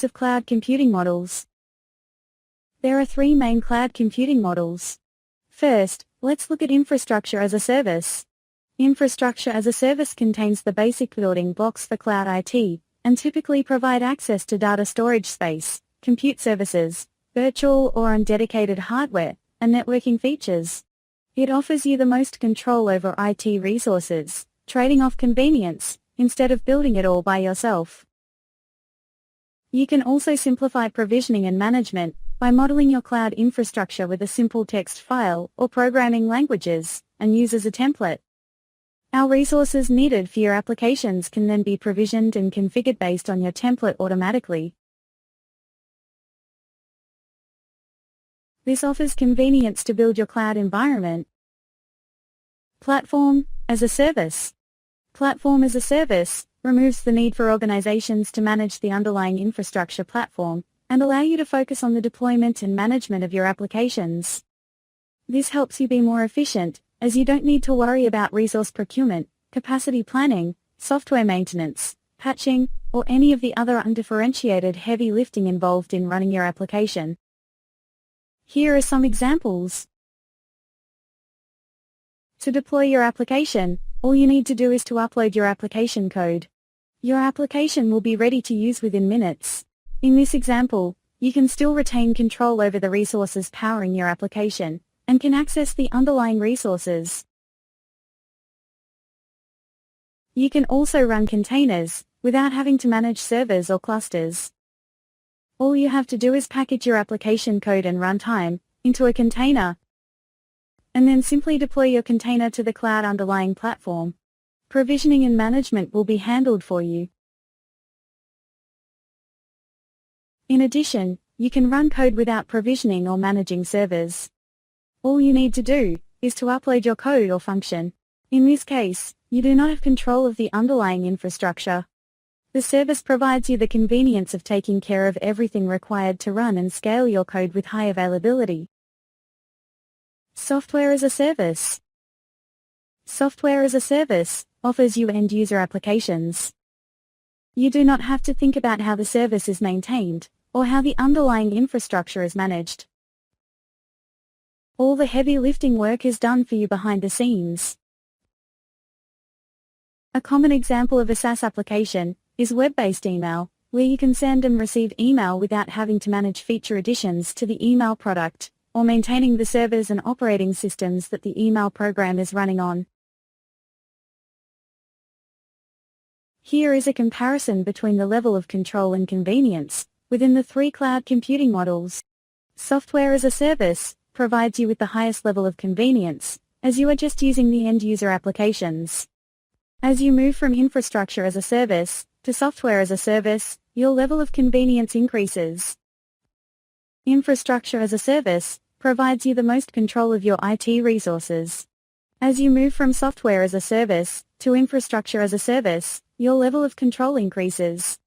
Types of cloud computing models. There are three main cloud computing models. First, let's look at infrastructure as a service. Infrastructure as a service contains the basic building blocks for cloud IT, and typically provide access to data storage space, compute services, virtual or undedicated hardware, and networking features. It offers you the most control over IT resources, trading off convenience, instead of building it all by yourself. You can also simplify provisioning and management by modeling your cloud infrastructure with a simple text file or programming languages, and use as a template. Our resources needed for your applications can then be provisioned and configured based on your template automatically. This offers convenience to build your cloud environment. Platform as a service. Platform as a service removes the need for organizations to manage the underlying infrastructure platform and allow you to focus on the deployment and management of your applications. This helps you be more efficient, as you don't need to worry about resource procurement, capacity planning, software maintenance, patching, or any of the other undifferentiated heavy lifting involved in running your application. Here are some examples. To deploy your application, all you need to do is to upload your application code. Your application will be ready to use within minutes. In this example, you can still retain control over the resources powering your application, and can access the underlying resources. You can also run containers, without having to manage servers or clusters. All you have to do is package your application code and runtime into a container, and then simply deploy your container to the cloud underlying platform. Provisioning and management will be handled for you. In addition, you can run code without provisioning or managing servers. All you need to do is to upload your code or function. In this case, you do not have control of the underlying infrastructure. The service provides you the convenience of taking care of everything required to run and scale your code with high availability. Software as a service. Software as a service offers you end-user applications. You do not have to think about how the service is maintained, or how the underlying infrastructure is managed. All the heavy lifting work is done for you behind the scenes. A common example of a SaaS application is web-based email, where you can send and receive email without having to manage feature additions to the email product, or maintaining the servers and operating systems that the email program is running on. Here is a comparison between the level of control and convenience within the three cloud computing models. Software as a service provides you with the highest level of convenience, as you are just using the end-user applications. As you move from infrastructure as a service to software as a service, your level of convenience increases. Infrastructure as a service provides you the most control of your IT resources. As you move from software as a service to infrastructure as a service, your level of control increases.